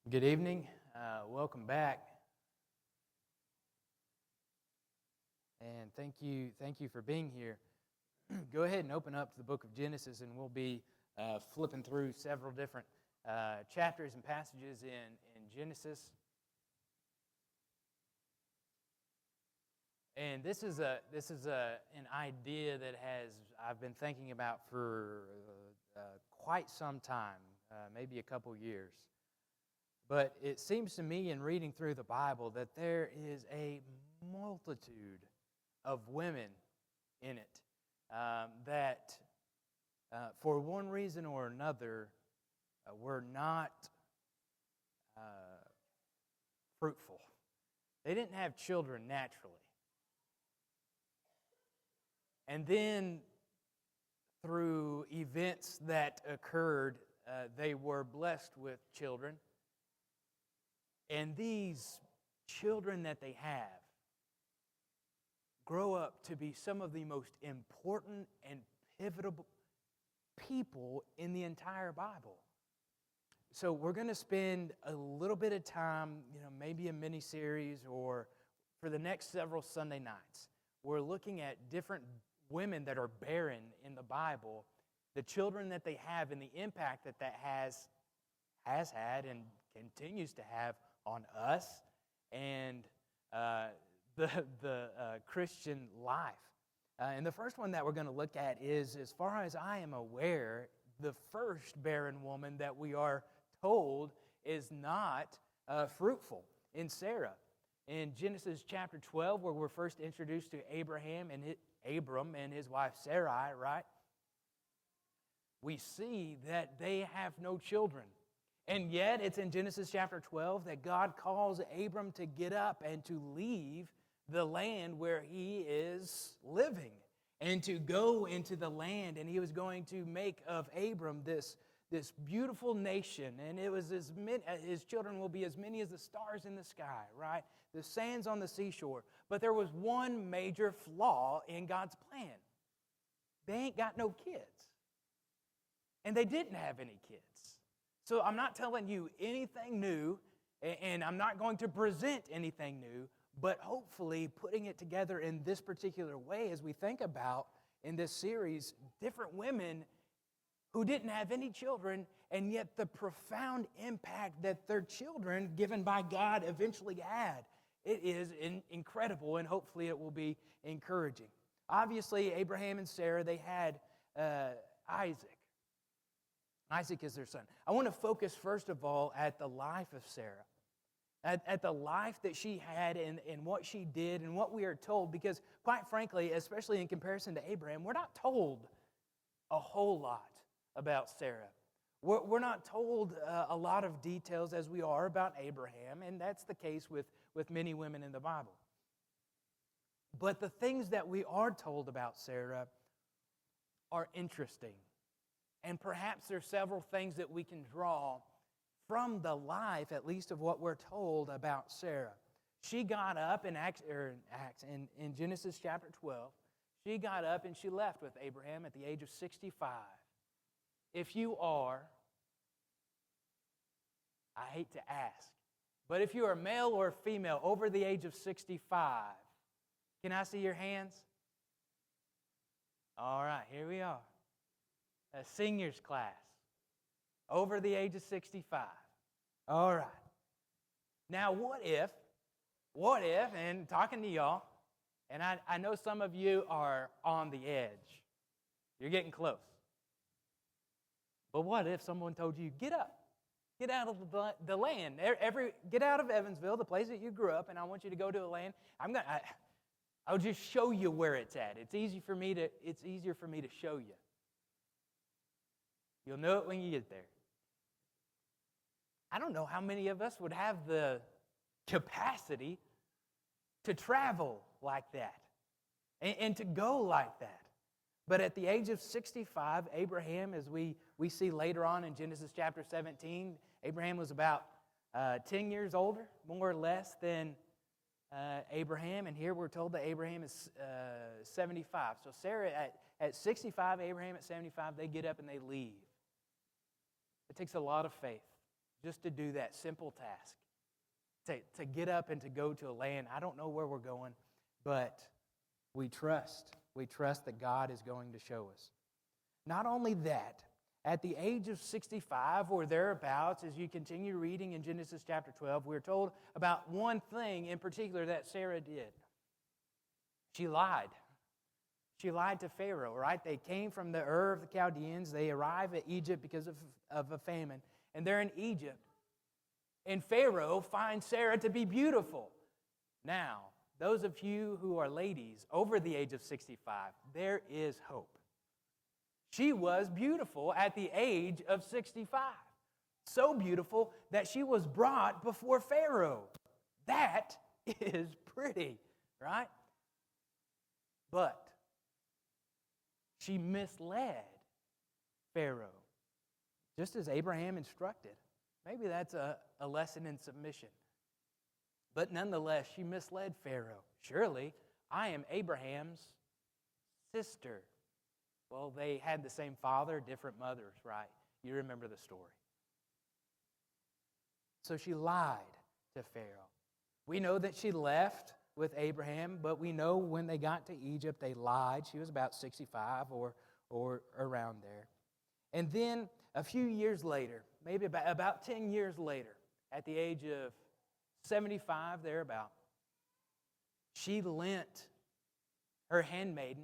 Good evening. Welcome back. And thank you for being here. Go ahead and open up to the book of Genesis, and we'll be flipping through several different chapters and passages in Genesis. And this is an idea that I've been thinking about for quite some time, maybe a couple years. But it seems to me in reading through the Bible that there is a multitude of women in it that, for one reason or another, were not fruitful. They didn't have children naturally. And then, through events that occurred, they were blessed with children. And these children that they have grow up to be some of the most important and pivotal people in the entire Bible. So we're going to spend a little bit of time, maybe a mini-series or for the next several Sunday nights. We're looking at different women that are barren in the Bible, the children that they have and the impact that has had and continues to have on us and the Christian life. And the first one that we're going to look at is, as far as I am aware, the first barren woman that we are told is not fruitful, in Sarah. In Genesis chapter 12, where we're first introduced to Abram and his wife Sarai, right? We see that they have no children. And yet, it's in Genesis chapter 12 that God calls Abram to get up and to leave the land where he is living and to go into the land. And he was going to make of Abram this beautiful nation. And it was his children will be as many as the stars in the sky, right? The sands on the seashore. But there was one major flaw in God's plan. They ain't got no kids. And they didn't have any kids. So I'm not telling you anything new, and I'm not going to present anything new, but hopefully putting it together in this particular way as we think about, in this series, different women who didn't have any children, and yet the profound impact that their children, given by God, eventually had. It is incredible, and hopefully it will be encouraging. Obviously, Abraham and Sarah, they had Isaac. Isaac is their son. I want to focus, first of all, at the life of Sarah, at the life that she had and what she did and what we are told, because quite frankly, especially in comparison to Abraham, we're not told a whole lot about Sarah. We're not told a lot of details as we are about Abraham, and that's the case with many women in the Bible. But the things that we are told about Sarah are interesting. And perhaps there's several things that we can draw from the life, at least of what we're told about Sarah. She got up in Genesis chapter 12. She got up and she left with Abraham at the age of 65. If you are, I hate to ask, but if you are male or female over the age of 65, can I see your hands? All right, here we are. A seniors class, over the age of 65. All right. Now, what if, and talking to y'all, and I know some of you are on the edge. You're getting close. But what if someone told you, get up, get out of the land, get out of Evansville, the place that you grew up, and I want you to go to a land. I'll just show you where it's at. It's easier for me to show you. You'll know it when you get there. I don't know how many of us would have the capacity to travel like that and to go like that. But at the age of 65, Abraham, as we see later on in Genesis chapter 17, Abraham was about 10 years older, more or less, than Abraham. And here we're told that Abraham is 75. So Sarah at 65, Abraham at 75, they get up and they leave. It takes a lot of faith. just to do that simple task, to get up and to go to a land. I don't know where we're going, but we trust. We trust that God is going to show us. Not only that, at the age of 65 or thereabouts, as you continue reading in Genesis chapter 12, we're told about one thing in particular that Sarah did. She lied. She lied to Pharaoh, right? They came from the Ur of the Chaldeans. They arrive at Egypt because of a famine, and they're in Egypt. And Pharaoh finds Sarah to be beautiful. Now, those of you who are ladies over the age of 65, there is hope. She was beautiful at the age of 65. So beautiful that she was brought before Pharaoh. That is pretty, right? But she misled Pharaoh, just as Abraham instructed. Maybe that's a lesson in submission. But nonetheless, she misled Pharaoh. Surely, I am Abraham's sister. Well, they had the same father, different mothers, right? You remember the story. So she lied to Pharaoh. We know that she left with Abraham, but we know when they got to Egypt, they lied. She was about 65 or around there. And then a few years later, maybe about 10 years later, at the age of 75, thereabout, she lent her handmaiden,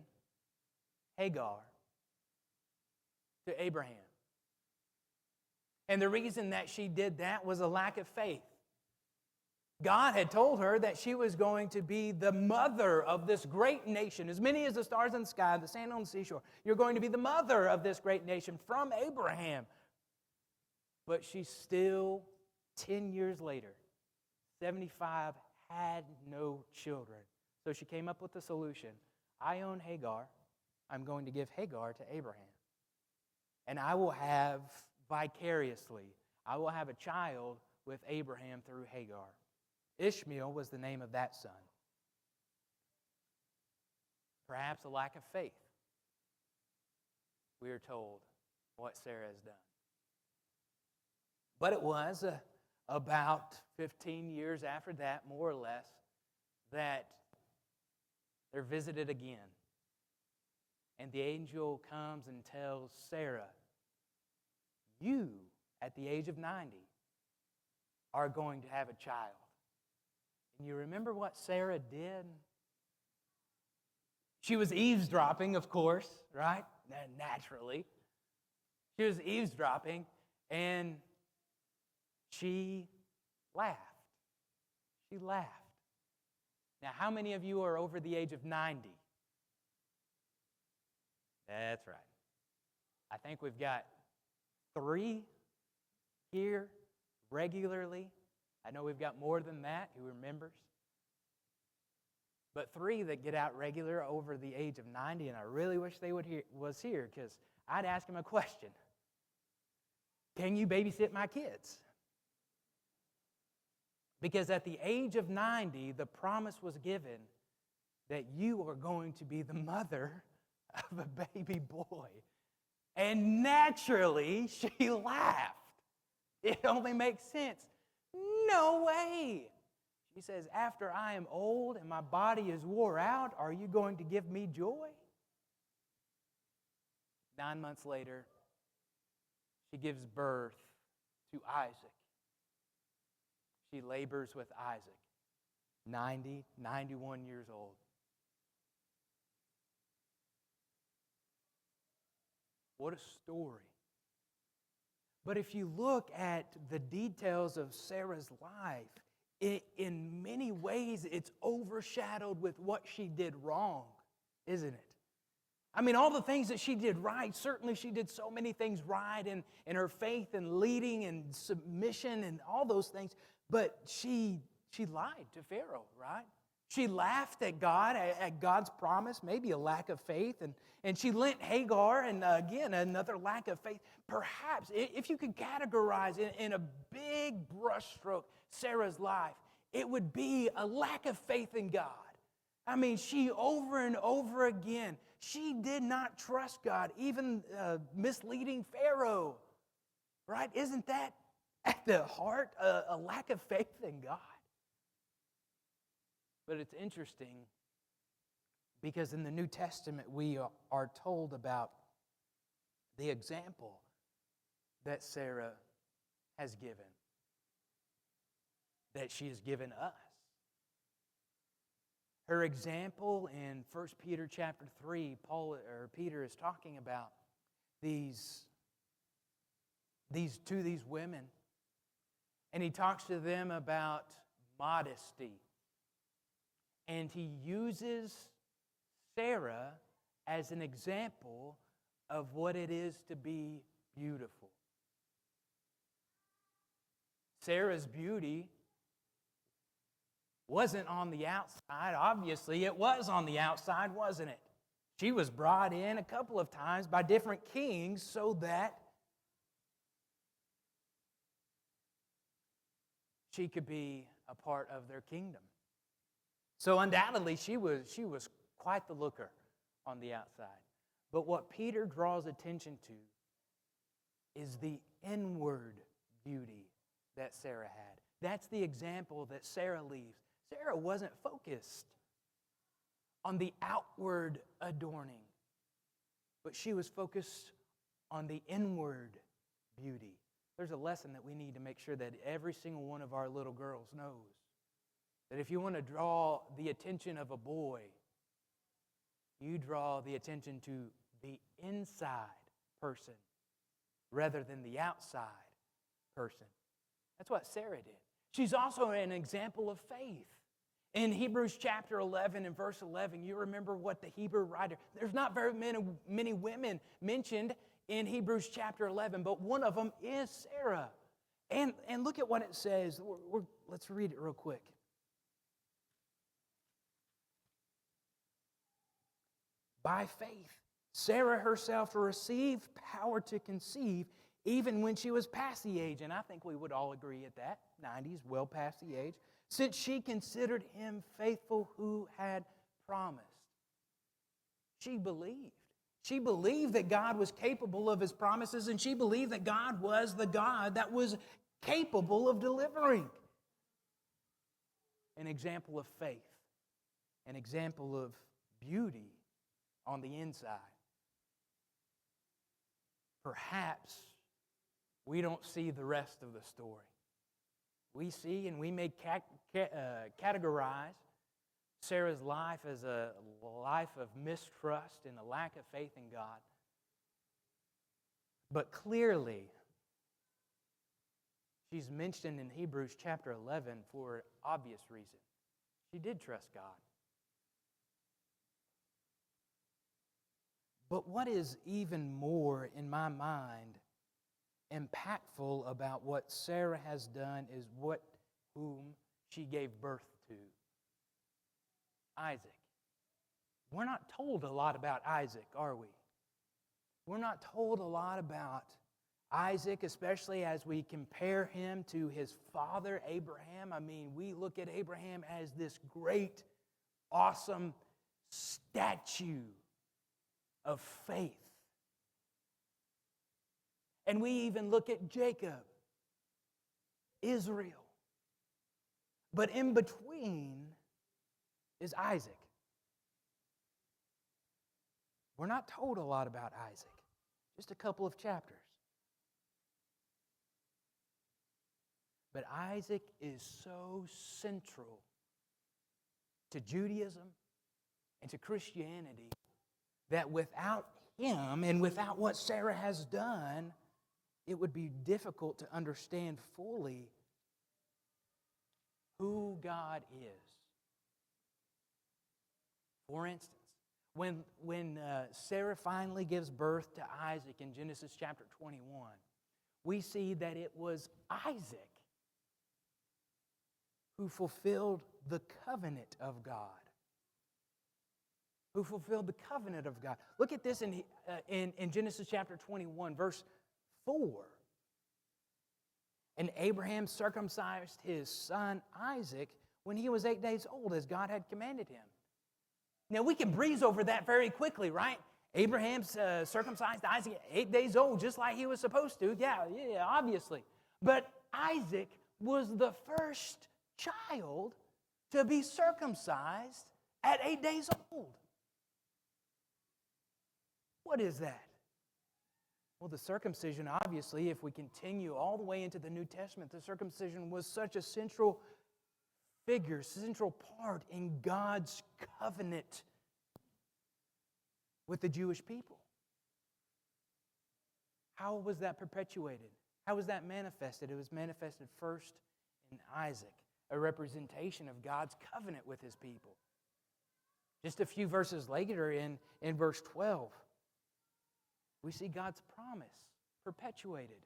Hagar, to Abraham. And the reason that she did that was a lack of faith. God had told her that she was going to be the mother of this great nation, as many as the stars in the sky, the sand on the seashore. You're going to be the mother of this great nation from Abraham. But she still, 10 years later, 75, had no children. So she came up with the solution. I own Hagar. I'm going to give Hagar to Abraham. And I will have vicariously, I will have a child with Abraham through Hagar. Ishmael was the name of that son. Perhaps a lack of faith. We are told what Sarah has done. But it was about 15 years after that, more or less, that they're visited again. And the angel comes and tells Sarah, you, at the age of 90, are going to have a child. And you remember what Sarah did? She was eavesdropping, of course, right? Naturally. She was eavesdropping, and she laughed. She laughed. Now, how many of you are over the age of 90? That's right. I think we've got 3 here regularly. I know we've got more than that who remembers. But 3 that get out regular over the age of 90, and I really wish they was here because I'd ask them a question. Can you babysit my kids? Because at the age of 90, the promise was given that you are going to be the mother of a baby boy. And naturally, she laughed. It only makes sense. No way. She says, after I am old and my body is wore out, are you going to give me joy? 9 months later, she gives birth to Isaac. She labors with Isaac, 90, 91 years old. What a story. But if you look at the details of Sarah's life, in many ways it's overshadowed with what she did wrong, isn't it? I mean, all the things that she did right, certainly she did so many things right in her faith and leading and submission and all those things, but she lied to Pharaoh, right? She laughed at God, at God's promise, maybe a lack of faith, and she lent Hagar, and again, another lack of faith. Perhaps, if you could categorize in a big brushstroke Sarah's life, it would be a lack of faith in God. I mean, she over and over again, she did not trust God, even misleading Pharaoh, right? Isn't that at the heart a lack of faith in God. But it's interesting because in the New Testament we are told about the example that Sarah has given, that she has given us. Her example in 1 Peter chapter 3, Peter is talking about these women, and he talks to them about modesty. And he uses Sarah as an example of what it is to be beautiful. Sarah's beauty wasn't on the outside. Obviously, it was on the outside, wasn't it? She was brought in a couple of times by different kings so that she could be a part of their kingdom. So undoubtedly, she was quite the looker on the outside. But what Peter draws attention to is the inward beauty that Sarah had. That's the example that Sarah leaves. Sarah wasn't focused on the outward adorning, but she was focused on the inward beauty. There's a lesson that we need to make sure that every single one of our little girls knows. That if you want to draw the attention of a boy, you draw the attention to the inside person rather than the outside person. That's what Sarah did. She's also an example of faith. In Hebrews chapter 11 and verse 11, you remember what the Hebrew writer, there's not very many women mentioned in Hebrews chapter 11, but one of them is Sarah. And look at what it says. Let's read it real quick. By faith, Sarah herself received power to conceive even when she was past the age. And I think we would all agree at that. 90s, well past the age. Since she considered him faithful who had promised. She believed. She believed that God was capable of His promises, and she believed that God was the God that was capable of delivering. An example of faith. An example of beauty on the inside. Perhaps we don't see the rest of the story. We see and we may categorize Sarah's life as a life of mistrust and a lack of faith in God. But clearly, she's mentioned in Hebrews chapter 11 for obvious reason. She did trust God. But what is even more, in my mind, impactful about what Sarah has done is whom she gave birth to. Isaac. We're not told a lot about Isaac, are we? We're not told a lot about Isaac, especially as we compare him to his father, Abraham. I mean, we look at Abraham as this great, awesome statue of faith. And we even look at Jacob, Israel. But in between is Isaac. We're not told a lot about Isaac, just a couple of chapters. But Isaac is so central to Judaism and to Christianity that without him and without what Sarah has done, it would be difficult to understand fully who God is. For instance, when Sarah finally gives birth to Isaac in Genesis chapter 21, we see that it was Isaac who fulfilled the covenant of God. Who fulfilled the covenant of God. Look at this in Genesis chapter 21, verse 4. And Abraham circumcised his son Isaac when he was 8 days old, as God had commanded him. Now, we can breeze over that very quickly, right? Abraham circumcised Isaac at 8 days old, just like he was supposed to. Yeah, obviously. But Isaac was the first child to be circumcised at 8 days old. What is that? Well, the circumcision, obviously, if we continue all the way into the New Testament, the circumcision was such a central figure, central part in God's covenant with the Jewish people. How was that perpetuated? How was that manifested? It was manifested first in Isaac, a representation of God's covenant with His people. Just a few verses later in verse 12, we see God's promise perpetuated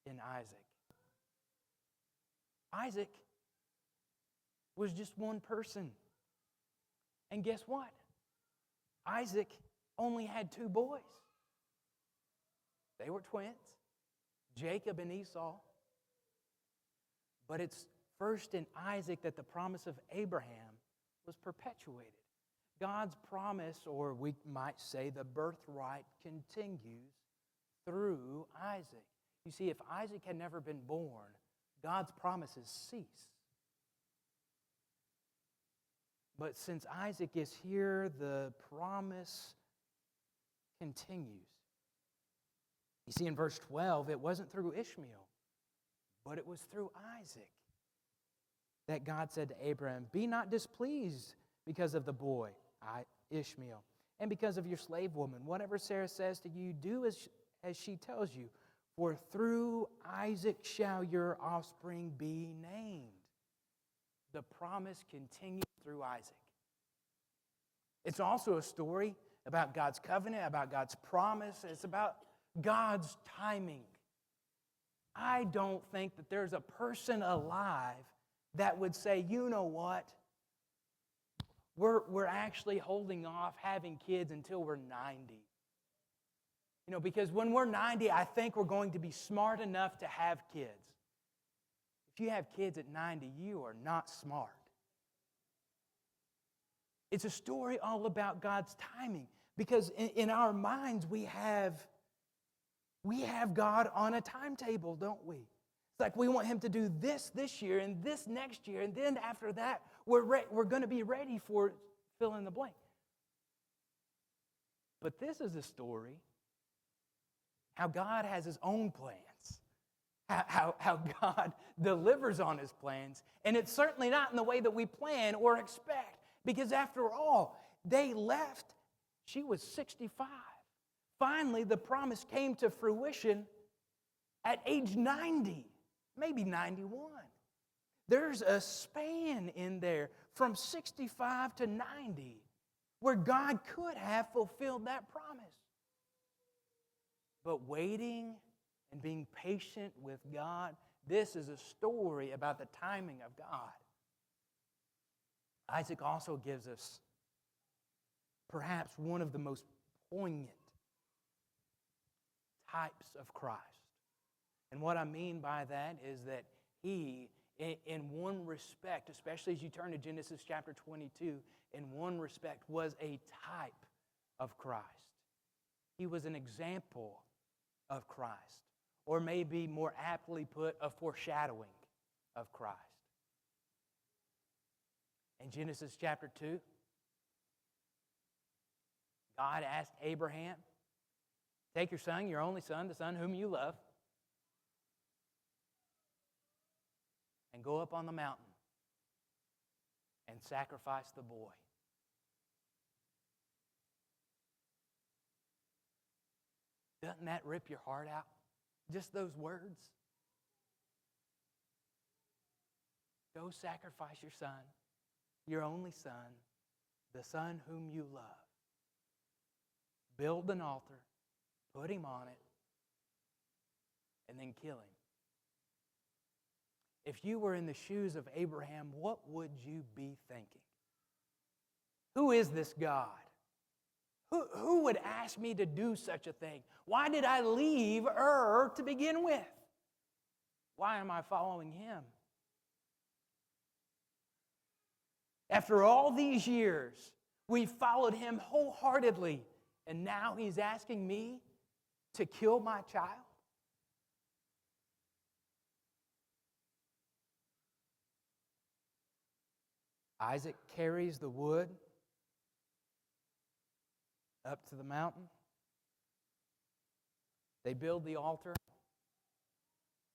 in Isaac. Isaac was just one person. And guess what? Isaac only had 2 boys. They were twins, Jacob and Esau. But it's first in Isaac that the promise of Abraham was perpetuated. God's promise, or we might say the birthright, continues through Isaac. You see, if Isaac had never been born, God's promises cease. But since Isaac is here, the promise continues. You see, in verse 12, it wasn't through Ishmael, but it was through Isaac that God said to Abraham, "Be not displeased because of the boy, Ishmael, and because of your slave woman. Whatever Sarah says to you, do as she tells you, for through Isaac shall your offspring be named." The promise continues through Isaac. It's also a story about God's covenant, about God's promise. It's about God's timing. I don't think that there's a person alive that would say, you know what? We're actually holding off having kids until we're 90. You know, because when we're 90, I think we're going to be smart enough to have kids. If you have kids at 90, you are not smart. It's a story all about God's timing. Because in our minds, we have God on a timetable, don't we? It's like we want Him to do this year and this next year, and then after that, we're going to be ready for fill in the blank. But this is a story how God has His own plans, how God delivers on His plans, and it's certainly not in the way that we plan or expect, because after all, they left. She was 65. Finally, the promise came to fruition at age 90, maybe 91. There's a span in there from 65 to 90 where God could have fulfilled that promise. But waiting and being patient with God, this is a story about the timing of God. Isaac also gives us perhaps one of the most poignant types of Christ. And what I mean by that is that He, in one respect, especially as you turn to Genesis chapter 22, in one respect was a type of Christ. He was an example of Christ, or maybe more aptly put, a foreshadowing of Christ. In Genesis chapter 2, God asked Abraham, "Take your son, your only son, the son whom you love, and go up on the mountain and sacrifice the boy." Doesn't that rip your heart out? Just those words. Go sacrifice your son, your only son, the son whom you love. Build an altar, put him on it, and then kill him. If you were in the shoes of Abraham, what would you be thinking? Who is this God? Who would ask me to do such a thing? Why did I leave Ur to begin with? Why am I following him? After all these years, we followed him wholeheartedly, and now he's asking me to kill my child? Isaac carries the wood up to the mountain. They build the altar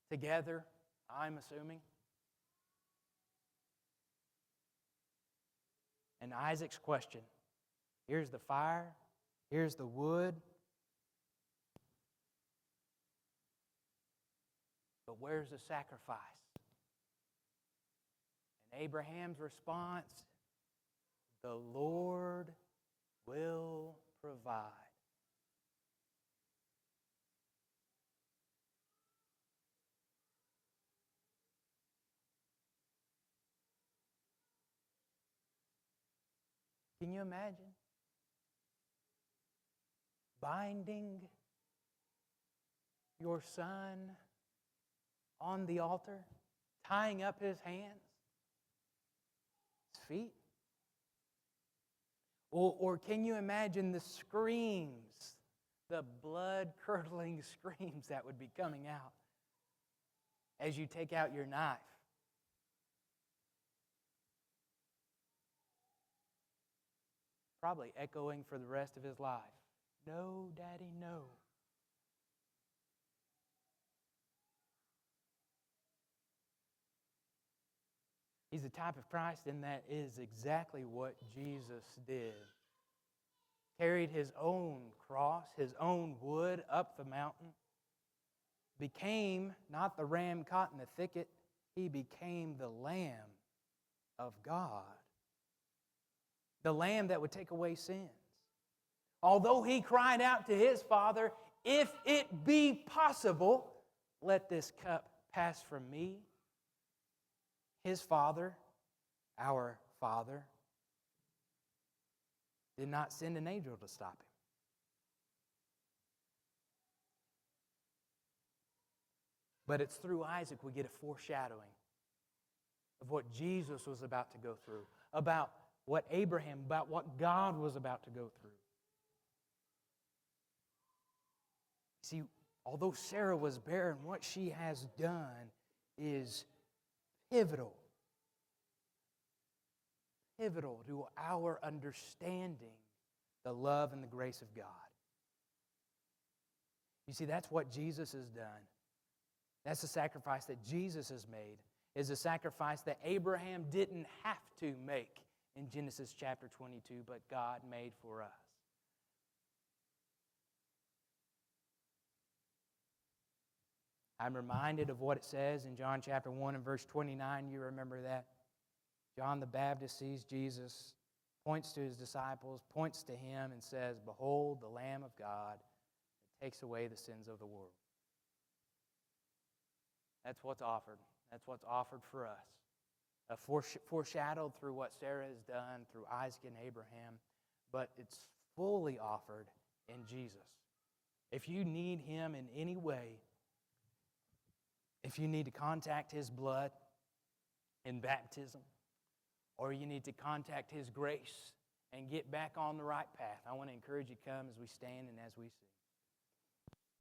together, I'm assuming. And Isaac's question, here's the fire, here's the wood, but where's the sacrifice? And Abraham's response, the Lord will provide. Can you imagine binding your son on the altar, tying up his hands, his feet? Or can you imagine the screams, the blood-curdling screams that would be coming out as you take out your knife? Probably echoing for the rest of his life. No, Daddy, no. He's the type of Christ, and that is exactly what Jesus did. Carried his own cross, his own wood up the mountain. Became not the ram caught in the thicket, he became the Lamb of God. The Lamb that would take away sins. Although he cried out to his Father, if it be possible, let this cup pass from me. His Father, our Father, did not send an angel to stop him. But it's through Isaac we get a foreshadowing of what Jesus was about to go through, about what Abraham, about what God was about to go through. See, although Sarah was barren, what she has done is pivotal to our understanding the love and the grace of God. You see, that's what Jesus has done. That's the sacrifice that Jesus has made, is a sacrifice that Abraham didn't have to make in Genesis chapter 22, but God made for us. I'm reminded of what it says in John chapter 1 and verse 29. You remember that? John the Baptist sees Jesus, points to his disciples, points to him, and says, "Behold, the Lamb of God that takes away the sins of the world." That's what's offered. That's what's offered for us. Foreshadowed through what Sarah has done, through Isaac and Abraham, but it's fully offered in Jesus. If you need him in any way, if you need to contact his blood in baptism, or you need to contact his grace and get back on the right path, I want to encourage you to come as we stand and as we sing.